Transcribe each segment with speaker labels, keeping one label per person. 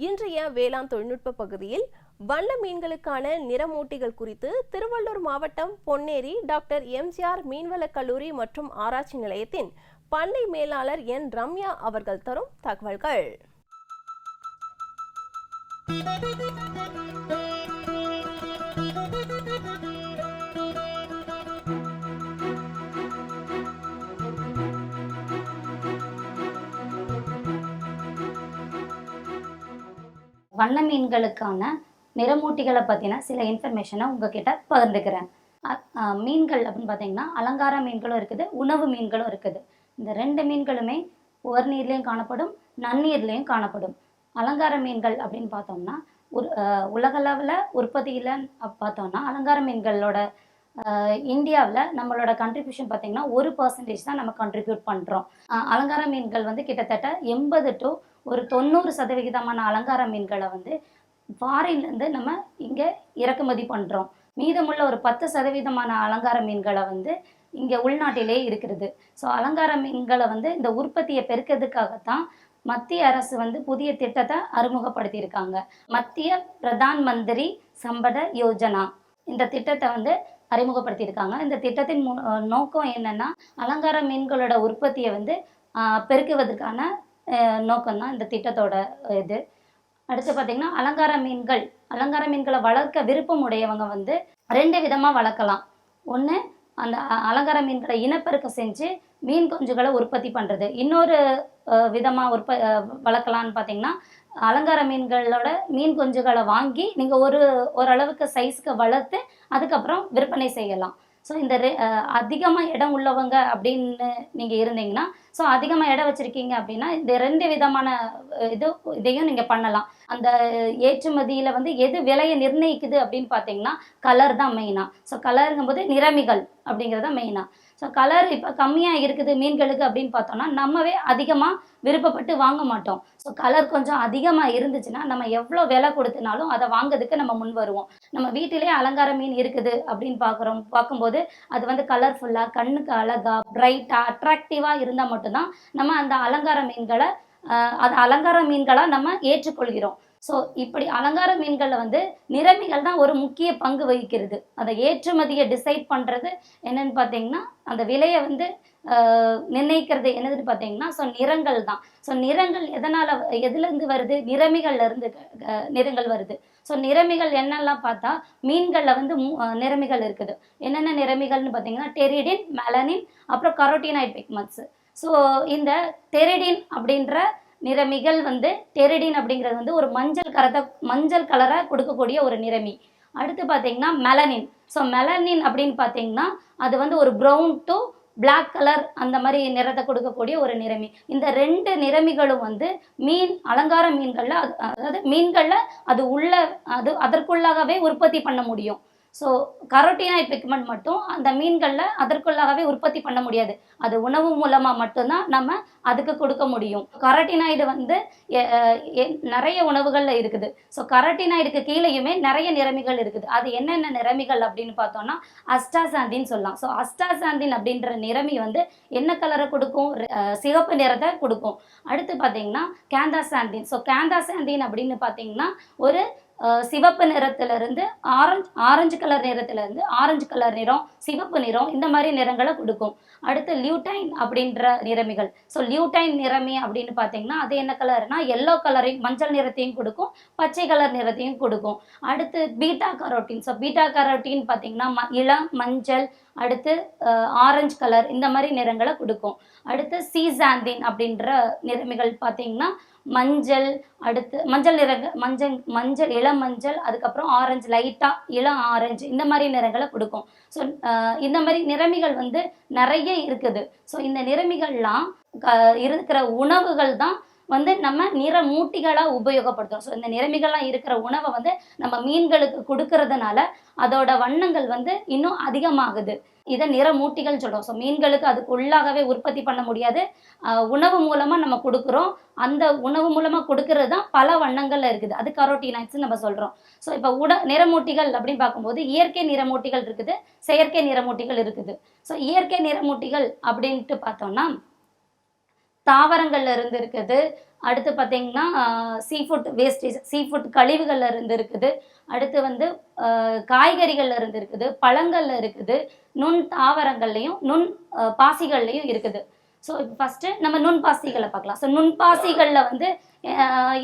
Speaker 1: இன்றைய வேளாண் தொழில்நுட்ப பகுதியில் வண்ண மீன்களுக்கான நிறமூட்டிகள் குறித்து திருவள்ளூர் மாவட்டம் பொன்னேரி டாக்டர் எம்ஜிஆர் மீன்வளக் கல்லூரி மற்றும் ஆராய்ச்சி நிலையத்தின் பண்ணை மேலாளர் என் ரம்யா அவர்கள் தரும் தகவல்கள்.
Speaker 2: வண்ண மீன்களுக்கான நிறமூட்டிகளை பற்றின சில இன்ஃபர்மேஷனை உங்ககிட்ட பகிர்ந்துக்கிறேன். மீன்கள் அப்படின்னு பார்த்தீங்கன்னா அலங்கார மீன்களும் இருக்குது, உணவு மீன்களும் இருக்குது. இந்த ரெண்டு மீன்களுமே உவர்நீர்லேயும் காணப்படும், நன்னீர்லேயும் காணப்படும். அலங்கார மீன்கள் அப்படின்னு பார்த்தோம்னா உலகளவில் உற்பத்தியில் பார்த்தோம்னா அலங்கார மீன்களோட இந்தியாவில் நம்மளோட கண்ட்ரிபியூஷன் பார்த்திங்கன்னா 1% தான் நம்ம கண்ட்ரிபியூட் பண்ணுறோம். அலங்கார மீன்கள் கிட்டத்தட்ட 80 to 90% அலங்கார மீன்களை ஃபாரின்லேருந்து நம்ம இங்கே இறக்குமதி பண்ணுறோம். மீதமுள்ள 10% அலங்கார மீன்களை இங்கே உள்நாட்டிலே இருக்கிறது. ஸோ அலங்கார மீன்களை இந்த உற்பத்தியை பெருக்கிறதுக்காகத்தான் மத்திய அரசு புதிய திட்டத்தை அறிமுகப்படுத்தியிருக்காங்க. மத்திய பிரதான் மந்திரி சம்பத யோஜனா இந்த திட்டத்தை அறிமுகப்படுத்தியிருக்காங்க. இந்த திட்டத்தின் நோக்கம் என்னன்னா அலங்கார மீன்களோட உற்பத்தியை பெருக்குவதற்கான நோக்கம்தான் இந்த திட்டத்தோட இது. அடுத்து பார்த்தீங்கன்னா அலங்கார மீன்களை வளர்க்க விருப்பம் உடையவங்க 2 விதமாக வளர்க்கலாம். ஒன்று, அந்த அலங்கார மீன்களை இனப்பெருக்கம் செஞ்சு மீன் குஞ்சுகளை உற்பத்தி பண்ணுறது. இன்னொரு விதமாக வளர்க்கலான்னு பார்த்தீங்கன்னா அலங்கார மீன்களோட மீன் குஞ்சுகளை வாங்கி நீங்கள் ஓரளவுக்கு சைஸ்க்கு வளர்த்து அதுக்கப்புறம் விற்பனை செய்யலாம். ஸோ இந்த அதிகமாக இடம் உள்ளவங்க அப்படின்னு நீங்கள் இருந்தீங்கன்னா, ஸோ அதிகமாக இடம் வச்சுருக்கீங்க அப்படின்னா இந்த 2 விதமான இதையும் நீங்கள் பண்ணலாம். அந்த ஏற்றுமதியில் எது விலையை நிர்ணயிக்குது அப்படின்னு பார்த்தீங்கன்னா கலர் தான் மெயினாக. ஸோ கலருங்கும்போது நிறமிகள் அப்படிங்கிறது தான் மெயினாக. ஸோ கலர் இப்போ கம்மியாக இருக்குது மீன்களுக்கு அப்படின்னு பார்த்தோம்னா நம்மவே அதிகமாக விருப்பப்பட்டு வாங்க மாட்டோம். ஸோ கலர் கொஞ்சம் அதிகமாக இருந்துச்சுன்னா நம்ம எவ்வளோ விலை கொடுத்தனாலும் அதை வாங்கிறதுக்கு நம்ம முன் வருவோம். நம்ம வீட்டிலே அலங்கார மீன் இருக்குது அப்படின்னு பார்க்கும்போது அது கலர்ஃபுல்லாக, கண்ணுக்கு அழகாக, பிரைட்டாக, அட்ராக்டிவாக இருந்தால் மட்டும்தான் நம்ம அந்த அலங்கார மீன்களாக நம்ம ஏற்றுக்கொள்கிறோம். ஸோ இப்படி அலங்கார மீன்களில் நிறமிகள் தான் ஒரு முக்கிய பங்கு வகிக்கிறது. அதை ஏற்றுமதியை டிசைட் பண்ணுறது என்னன்னு பார்த்தீங்கன்னா, அந்த விலையை நிர்ணயிக்கிறது என்னதுன்னு பார்த்தீங்கன்னா ஸோ நிறங்கள் தான். ஸோ நிறங்கள் எதுலேருந்து வருது? நிறமிகள்லேருந்து நிறங்கள் வருது. ஸோ நிறமிகள் என்னெல்லாம் பார்த்தா மீன்களில் நிறமிகள் இருக்குது. என்னென்ன நிறமிகள்னு பார்த்தீங்கன்னா டெரிடின், மெலனின், அப்புறம் கரோட்டினாய்ட் பிக்மெண்ட்ஸ். ஸோ இந்த டெரிடின் அப்படின்ற நிறமிகள் டெரிடின் அப்படிங்கிறது ஒரு மஞ்சள் கலரை கொடுக்கக்கூடிய ஒரு நிறமி. அடுத்து பார்த்தீங்கன்னா மெலனின். ஸோ மெலனின் அப்படின்னு பார்த்தீங்கன்னா அது ஒரு ப்ரௌன் டு பிளாக் கலர் அந்த மாதிரி நிறத்தை கொடுக்கக்கூடிய ஒரு நிறமி. இந்த 2 நிறமிகளும் அலங்கார மீன்களில் அதாவது மீன்களில் அதற்குள்ளாகவே உற்பத்தி பண்ண முடியும். ஸோ கரோட்டினாய்ட் பிக்மெண்ட் மட்டும் அந்த மீன்களில் அதற்குள்ளாகவே உற்பத்தி பண்ண முடியாது. அது உணவு மூலமாக மட்டும்தான் நம்ம அதுக்கு கொடுக்க முடியும். கரோட்டினாய்டு நிறைய உணவுகளில் இருக்குது. ஸோ கரோட்டினாய்டுக்கு கீழேயுமே நிறைய நிறமிகள் இருக்குது. அது என்னென்ன நிறமிகள் அப்படின்னு பார்த்தோம்னா அஸ்டாசாந்தின்னு சொல்லலாம். ஸோ அஸ்டாசாந்தின் அப்படின்ற நிறமி என்ன கலரை கொடுக்கும்? சிவப்பு நிறத்தை கொடுக்கும். அடுத்து பார்த்தீங்கன்னா கேந்தாசாந்தின். ஸோ கேந்தாசாந்தின் அப்படின்னு பார்த்தீங்கன்னா ஒரு சிவப்பு நிறத்திலிருந்து ஆரஞ்சு கலர் நிறத்திலிருந்து ஆரஞ்சு கலர் நிறம், சிவப்பு நிறம், இந்த மாதிரி நிறங்களை கொடுக்கும். அடுத்து லியூட்டைன் அப்படின்ற நிறமிகள். ஸோ லியூட்டைன் நிறமி அப்படின்னு பார்த்தீங்கன்னா அது என்ன கலர்னா எல்லோ கலரையும் மஞ்சள் நிறத்தையும் கொடுக்கும், பச்சை கலர் நிறத்தையும் கொடுக்கும். அடுத்து beta carotene. So beta carotene பார்த்தீங்கன்னா இளம் மஞ்சள், அடுத்து ஆரஞ்சு கலர், இந்த மாதிரி நிறங்களை கொடுக்கும். அடுத்து சீசாந்தின் அப்படின்ற நிறமிகள் பார்த்தீங்கன்னா மஞ்சள், அடுத்து மஞ்சள் இளம் மஞ்சள், அதுக்கப்புறம் ஆரஞ்சு, லைட்டாக இளம் ஆரஞ்சு, இந்த மாதிரி நிறங்களை கொடுக்கும். ஸோ இந்த மாதிரி நிறமிகள் நிறைய இருக்குது. ஸோ இந்த நிறமிகள்லாம் இருக்கிற உணவுகள் தான் நம்ம நிறமூட்டிகளாக உபயோகப்படுத்துகிறோம். ஸோ இந்த நிறமிகள்லாம் இருக்கிற உணவை நம்ம மீன்களுக்கு கொடுக்கறதுனால அதோட வண்ணங்கள் இன்னும் அதிகமாகுது. இதை நிறமூட்டிகள் சொல்கிறோம். ஸோ மீன்களுக்கு அதுக்கு உள்ளாகவே உற்பத்தி பண்ண முடியாது. உணவு மூலமாக நம்ம கொடுக்குறோம். அந்த உணவு மூலமாக கொடுக்கறது தான் பல வண்ணங்களில் இருக்குது. அது கரோட்டினாய்ட்ஸ் நம்ம சொல்கிறோம். ஸோ இப்போ நிறமூட்டிகள் அப்படின்னு பார்க்கும்போது இயற்கை நிறமூட்டிகள் இருக்குது, செயற்கை நிறமூட்டிகள் இருக்குது. ஸோ இயற்கை நிறமூட்டிகள் அப்படின்ட்டு பார்த்தோம்னா தாவரங்கள்ல இருந்து இருக்குது, அடுத்து பார்த்தீங்கன்னா சீஃபுட் வேஸ்டேஜ், சீஃபுட் கழிவுகள்ல இருந்து இருக்குது. அடுத்து வந்து காய்கறிகள்ல இருந்து இருக்குது, பழங்கள்ல இருக்குது, நுண் தாவரங்கள்லையும் பாசிகள்லையும் இருக்குது. ஸோ இப்போ ஃபஸ்ட்டு நம்ம நுண்பாசிகளை பார்க்கலாம். ஸோ நுண்பாசிகளில் வந்து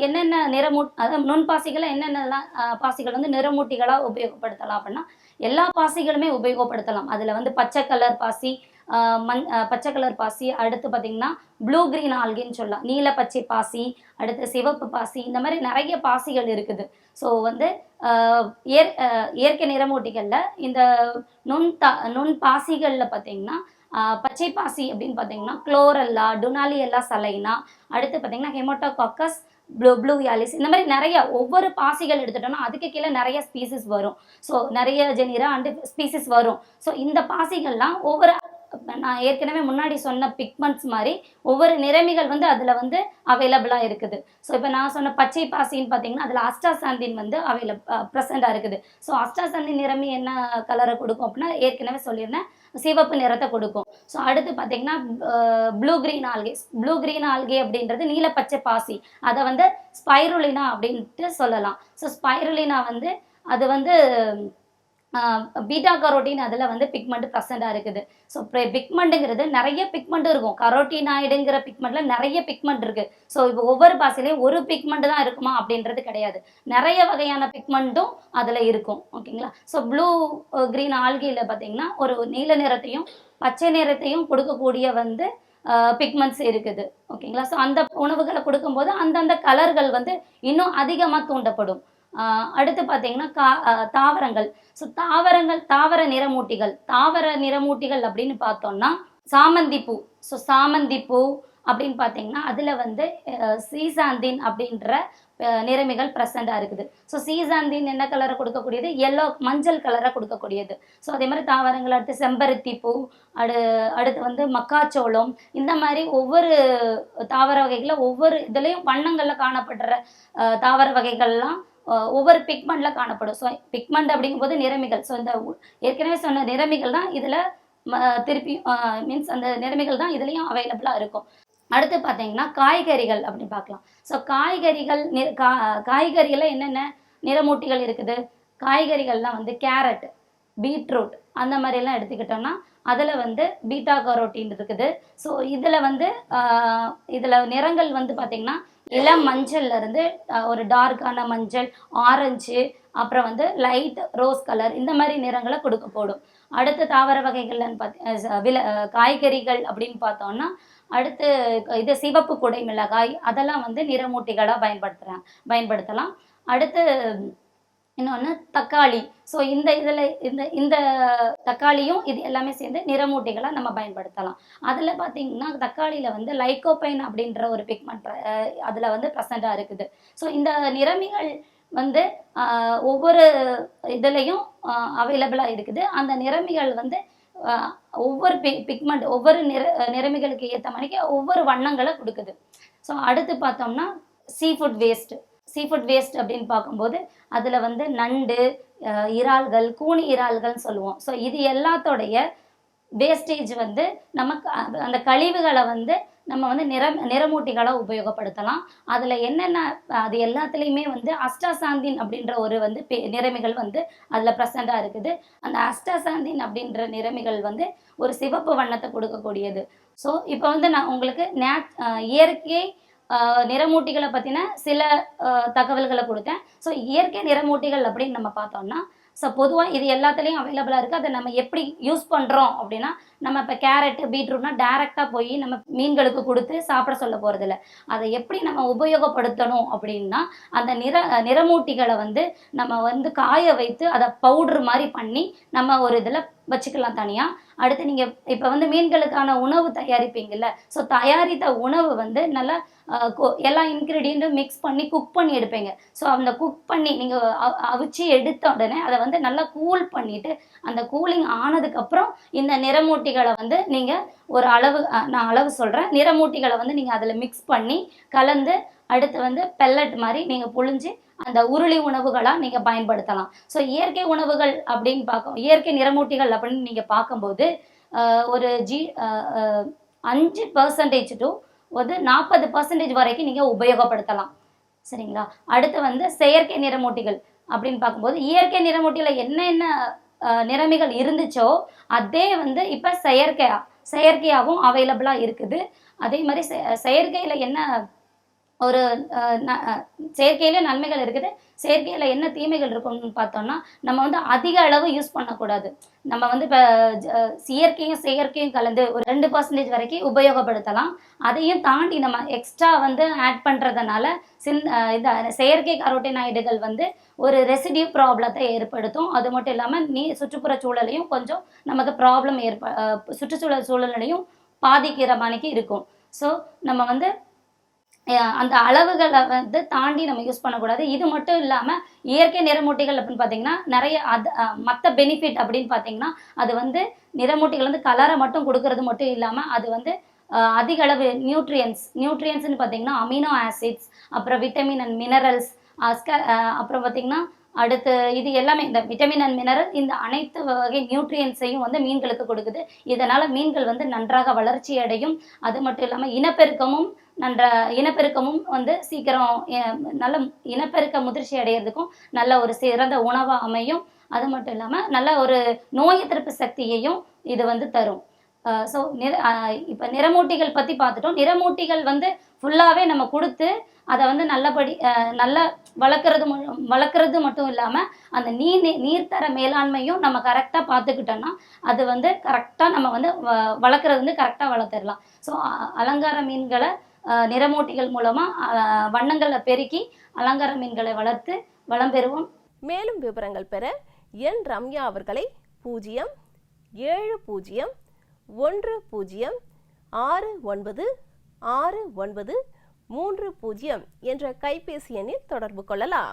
Speaker 2: என்னென்ன அதாவது நுண்பாசிகளை என்னென்னலாம் பாசிகள் வந்து நிறமூட்டிகளாக உபயோகப்படுத்தலாம் அப்படின்னா எல்லா பாசிகளுமே உபயோகப்படுத்தலாம். அதில் வந்து பச்சை கலர் பாசி, பச்சை கலர் பாசி, அடுத்து பார்த்தீங்கன்னா ப்ளூ கிரீன் ஆல்கின்னு சொல்லலாம், நீல பச்சை பாசி, அடுத்து சிவப்பு பாசி, இந்த மாதிரி நிறைய பாசிகள் இருக்குது. ஸோ வந்து இயற்கை நிறமூட்டிகளில் இந்த நுண் பாசிகளில் பார்த்தீங்கன்னா பச்சை பாசி அப்படின்னு பார்த்தீங்கன்னா குளோரெல்லா, டுனாலியெல்லா சலைனா, அடுத்து பார்த்தீங்கன்னா ஹெமோட்டோகாக்கஸ், ப்ளூவியாலிஸ், இந்த மாதிரி நிறைய ஒவ்வொரு பாசிகள் எடுத்துட்டோம்னா அதுக்கு கீழே நிறைய ஸ்பீசிஸ் வரும். ஸோ நிறைய ஜெனிரா அண்டு ஸ்பீசிஸ் வரும். ஸோ இந்த பாசிகள்லாம் ஒவ்வொரு நான் ஏற்கனவே முன்னாடி சொன்ன பிக்மெண்ட்ஸ் மாதிரி ஒவ்வொரு நிறமிகள் வந்து அதில் வந்து அவைலபிளாக இருக்குது. ஸோ இப்போ நான் சொன்ன பச்சை பாசின்னு பார்த்தீங்கன்னா அதில் அஸ்டாசாந்தின் வந்து ப்ரெசண்டாக இருக்குது. ஸோ அஸ்டாசாந்தின் நிறமி என்ன கலரை கொடுக்கும் அப்படின்னா ஏற்கனவே சொல்லியிருந்தேன், சிவப்பு நிறத்தை கொடுக்கும். ஸோ அடுத்து பார்த்தீங்கன்னா ப்ளூ கிரீன் ஆல்கே அப்படின்றது நீல பச்சை பாசி, அதை வந்து ஸ்பைருலினா அப்படின்ட்டு சொல்லலாம். ஸோ ஸ்பைருலினா வந்து அது வந்து பீட்டா கரோட்டின் அதில் வந்து பிக்மெண்ட் ப்ரெசண்டாக இருக்குது. ஸோ பிக்மெண்ட்டுங்கிறது நிறைய பிக்மெண்ட் இருக்கும். கரோட்டினாய்டுங்கிற பிக்மெண்ட்டில் நிறைய பிக்மெண்ட் இருக்குது. ஸோ இப்போ ஒவ்வொரு பாசிலையும் ஒரு பிக்மெண்ட் தான் இருக்குமா அப்படின்றது கிடையாது, நிறைய வகையான பிக்மெண்ட்டும் அதில் இருக்கும். ஓகேங்களா? ஸோ ப்ளூ கிரீன் ஆல்கியில் பார்த்தீங்கன்னா ஒரு நீல நிறத்தையும் பச்சை நிறத்தையும் கொடுக்கக்கூடிய வந்து பிக்மெண்ட்ஸ் இருக்குது. ஓகேங்களா? ஸோ அந்த உணவுகளை கொடுக்கும்போது அந்தந்த கலர்கள் வந்து இன்னும் அதிகமாக தூண்டப்படும். அடுத்து பார்த்தீங்கன்னா தாவரங்கள். ஸோ தாவர நிறமூட்டிகள் அப்படின்னு பார்த்தோம்னா சாமந்தி பூ. ஸோ சாமந்தி பூ அப்படின்னு பார்த்தீங்கன்னா அதில் வந்து சீசாந்தின் அப்படின்ற நிறமிகள் ப்ரெசண்டாக இருக்குது. ஸோ சீசாந்தின் என்ன கலரை கொடுக்கக்கூடியது? மஞ்சள் கலரை கொடுக்கக்கூடியது. ஸோ அதே மாதிரி தாவரங்கள் அடுத்து செம்பருத்தி பூ, அடுத்து வந்து மக்காச்சோளம், இந்த மாதிரி ஒவ்வொரு தாவர வகைகளில் ஒவ்வொரு இதுலேயும் வண்ணங்களில் காணப்படுற தாவர வகைகள்லாம் ஒவ்வொரு பிக்மெண்ட்ல காணப்படும். ஸோ பிக்மெண்ட் அப்படிங்கும்போது நிறமிகள். ஸோ இந்த ஏற்கனவே சொன்ன நிறமிகள் தான் இதில் திருப்பி மீன்ஸ் அந்த நிறமிகள் தான் இதுலேயும் அவைலபிளாக இருக்கும். அடுத்து பார்த்தீங்கன்னா காய்கறிகள் அப்படின்னு பார்க்கலாம். ஸோ காய்கறிகளில் என்னென்ன நிறமூட்டிகள் இருக்குது? காய்கறிகள்லாம் வந்து கேரட், பீட்ரூட் அந்த மாதிரிலாம் எடுத்துக்கிட்டோம்னா அதில் வந்து பீட்டா கரோட்டின் இருக்குது. ஸோ இதில் வந்து இதில் நிறங்கள் வந்து பார்த்திங்கன்னா இளம் மஞ்சள்ல இருந்து ஒரு டார்க்கான மஞ்சள், ஆரஞ்சு, அப்புறம் வந்து லைட் ரோஸ் கலர், இந்த மாதிரி நிறங்களை கொடுக்க போடும். அடுத்த தாவர வகைகள்னு காய்கறிகள் அப்படின்னு பார்த்தோம்னா அடுத்து இது சிவப்பு குடை மிளகாய், அதெல்லாம் வந்து நிறமூட்டிகளாக பயன்படுத்தலாம். அடுத்து இன்னொன்று தக்காளி. ஸோ இந்த தக்காளியும் இது எல்லாமே சேர்ந்து நிறமூட்டிகளாக நம்ம பயன்படுத்தலாம். அதில் பார்த்தீங்கன்னா தக்காளியில் வந்து லைகோபைன் அப்படின்ற ஒரு பிக்மெண்ட் அதில் வந்து ப்ரெசண்டாக இருக்குது. ஸோ இந்த நிறமிகள் வந்து ஒவ்வொரு இதுலேயும் அவைலபிளாக இருக்குது. அந்த நிறமிகள் வந்து ஒவ்வொரு பிக்மெண்ட் ஒவ்வொரு நிறமிகளுக்கு ஏற்ற மாதிரிக்கு ஒவ்வொரு வண்ணங்களை கொடுக்குது. ஸோ அடுத்து பார்த்தோம்னா சீஃபுட் வேஸ்ட் அப்படின்னு பார்க்கும்போது அதில் வந்து நண்டு, இறால்கள், கூனி இறால்கள்னு சொல்லுவோம். ஸோ இது எல்லாத்தோடைய வேஸ்டேஜ் வந்து நமக்கு அந்த கழிவுகளை வந்து நம்ம வந்து நிறமூட்டிகளாக உபயோகப்படுத்தலாம். அதில் என்னென்ன அது எல்லாத்துலேயுமே வந்து அஸ்டாசாந்தின் அப்படின்ற ஒரு வந்து நிறமிகள் வந்து அதில் ப்ரெசண்டாக இருக்குது. அந்த அஸ்டாசாந்தின் அப்படின்ற நிறமிகள் வந்து ஒரு சிவப்பு வண்ணத்தை கொடுக்கக்கூடியது. ஸோ இப்போ வந்து நான் உங்களுக்கு இயற்கை நிறமூட்டிகளை பற்றின சில தகவல்களை கொடுத்தேன். ஸோ இயற்கை நிறமூட்டிகள் அப்படின்னு நம்ம பார்த்தோம்னா ஸோ பொதுவாக இது எல்லாத்துலேயும் அவைலபிளாக இருக்குது. அதை நம்ம எப்படி யூஸ் பண்ணுறோம் அப்படின்னா நம்ம இப்போ கேரட்டு, பீட்ரூட்னா டேரெக்டாக போய் நம்ம மீன்களுக்கு கொடுத்து சாப்பிட சொல்ல போகிறதில்ல. அதை எப்படி நம்ம உபயோகப்படுத்தணும் அப்படின்னா அந்த நிறமூட்டிகளை வந்து நம்ம வந்து காய வைத்து அதை பவுட்ரு மாதிரி பண்ணி நம்ம ஒரு இதில் வச்சுக்கலாம் தனியாக. அடுத்து நீங்கள் இப்போ வந்து மீன்களுக்கான உணவு தயாரிப்பீங்கள்ல, ஸோ தயாரித்த உணவு வந்து நல்லா எல்லா இன்க்ரீடியண்ட்டும் மிக்ஸ் பண்ணி குக் பண்ணி எடுப்பீங்க. ஸோ அந்த குக் பண்ணி நீங்கள் அவிச்சு எடுத்த உடனே அதை வந்து நல்லா கூல் பண்ணிவிட்டு அந்த கூலிங் ஆனதுக்கப்புறம் இந்த நிறமூட்டிகளை வந்து நீங்கள் ஒரு நான் அளவு சொல்கிறேன், நிறமூட்டிகளை வந்து நீங்கள் அதில் மிக்ஸ் பண்ணி கலந்து அடுத்து வந்து பெல்லட் மாதிரி நீங்கள் புழிஞ்சு அந்த உருளி உணவுகளாக நீங்கள் பயன்படுத்தலாம். ஸோ இயற்கை உணவுகள் அப்படின்னு இயற்கை நிறமூட்டிகள் அப்படின்னு நீங்கள் பார்க்கும்போது ஒரு 5% to ஒரு 40% வரைக்கும் நீங்கள் உபயோகப்படுத்தலாம். சரிங்களா? அடுத்து வந்து செயற்கை நிறமூட்டிகள் அப்படின்னு பார்க்கும்போது, இயற்கை நிறமூட்டியில் என்ன நிறமிகள் இருந்துச்சோ அதே வந்து இப்போ செயற்கையாகவும் அவைலபிளாக இருக்குது. அதே மாதிரி செயற்கையில் என்ன ஒரு செயற்கையில நன்மைகள் இருக்குது, செயற்கையில் என்ன தீமைகள் இருக்கும்னு பார்த்தோம்னா, நம்ம வந்து அதிக அளவு யூஸ் பண்ணக்கூடாது. நம்ம வந்து இப்போ இயற்கையும் செயற்கையும் கலந்து ஒரு 2% வரைக்கும் உபயோகப்படுத்தலாம். அதையும் தாண்டி நம்ம எக்ஸ்ட்ரா வந்து ஆட் பண்ணுறதுனால இந்த செயற்கை கரோட்டினாய்டுகள் வந்து ஒரு ரெசிடியூ ப்ராப்ளத்தை ஏற்படுத்தும். அது மட்டும் இல்லாமல் சுற்றுப்புற சூழலையும் கொஞ்சம் நமக்கு ப்ராப்ளம் சுற்றுச்சூழல் சூழலையும் பாதிக்கிற மாதிரிக்கு இருக்கும். ஸோ நம்ம வந்து அந்த அளவுகளை வந்து தாண்டி நம்ம யூஸ் பண்ணக்கூடாது. இது மட்டும் இல்லாமல் இயற்கை நிறமூட்டிகள் அப்படின்னு பார்த்தீங்கன்னா நிறைய மற்ற பெனிஃபிட் அப்படின்னு பார்த்தீங்கன்னா, அது வந்து நிறமூட்டிகள் வந்து கலரை மட்டும் கொடுக்கறது மட்டும் இல்லாமல் அது வந்து அதிக அளவு நியூட்ரியன்ஸ்னு பார்த்தீங்கன்னா அமினோ ஆசிட்ஸ், அப்புறம் விட்டமின் அண்ட் மினரல்ஸ், அப்புறம் பார்த்தீங்கன்னா அடுத்து இது எல்லாமே இந்த விட்டமின் அண்ட் மினரல் இந்த அனைத்து வகை நியூட்ரியன்ஸையும் வந்து மீன்களுக்கு கொடுக்குது. இதனால் மீன்கள் வந்து நன்றாக வளர்ச்சி அடையும். அது மட்டும் இல்லாமல் இனப்பெருக்கமும் வந்து சீக்கிரம் நல்ல இனப்பெருக்க முதிர்ச்சி அடைகிறதுக்கும் நல்ல ஒரு சிறந்த உணவாக அமையும். அது மட்டும் இல்லாமல் நல்ல ஒரு நோய் எதிர்ப்பு சக்தியையும் இது வந்து தரும். ஸோ இப்போ நிறமூட்டிகள் பற்றி பார்த்துட்டோம். நிறமூட்டிகள் வந்து ஃபுல்லாகவே நம்ம கொடுத்து அதை வந்து நல்லா வளர்க்குறது மட்டும் இல்லாமல் அந்த நீர்த்தர மேலாண்மையும் நம்ம கரெக்டாக பார்த்துக்கிட்டோம்னா அது வந்து கரெக்டாக நம்ம வந்து வளர்க்குறது வந்து கரெக்டாக வளர்த்துடலாம். ஸோ அலங்கார மீன்களை நிறமூட்டிகள் மூலமாக வண்ணங்களை பெருக்கி அலங்கார மீன்களை வளர்த்து வளம் பெறுவோம்.
Speaker 1: மேலும் விவரங்கள் பெற என் ரம்யா அவர்களை 07010696030 என்ற கைபேசி எண்ணில் தொடர்பு கொள்ளலாம்.